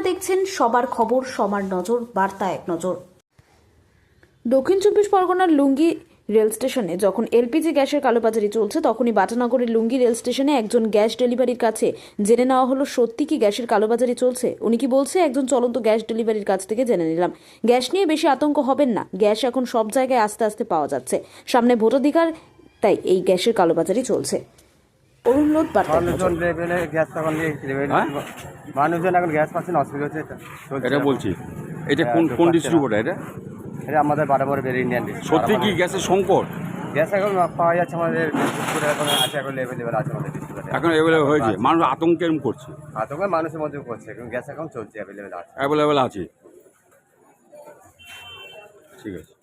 দেখছেন সবার খবর, সবার নজর, বার্তা এক নজর। দক্ষিণ চব্বিশ পরগনার লুঙ্গি রেল স্টেশনে যখন এলপিজি গ্যাসের কালোবাজারি চলছে, তখনই বাটানগরের লুঙ্গি রেল স্টেশনে একজন গ্যাস ডেলিভারির কাছে জেনে নেওয়া হলো সত্যি কি গ্যাসের কালোবাজারি চলছে। উনি কি বলছে, একজন চলন্ত গ্যাস ডেলিভারির কাছ থেকে জেনে নিলাম। গ্যাস নিয়ে বেশি আতঙ্ক হবেন না, গ্যাস এখন সব জায়গায় আস্তে আস্তে পাওয়া যাচ্ছে, সামনে ভোটাধিকার, তাই এই গ্যাসের কালোবাজারি চলছে। অনুরোধ বার্তা। মানুষজন এখন গ্যাস পাচ্ছেন, অসুবিধা হচ্ছে। এটা বলছি, এটা কোন ডিস্ট্রিবিউটার? এটা আমাদের বাটাবড় ইন্ডিয়ান সত্যি কি গ্যাসের সংকট? গ্যাস এখন পাওয়া যাচ্ছে আমাদের এখন আছে, এখন লেভেল আছে আমাদের ডিস্ট্রিবিউটার। এখন অ্যাভেলেবল হয়েছে, মানুষ আতঙ্কের করছে, আতঙ্ক মানুষের মধ্যে করছে, এখন গ্যাস এখন চলছে, অ্যাভেলেবেল আছে, অ্যাভেলেবল আছে। ঠিক আছে।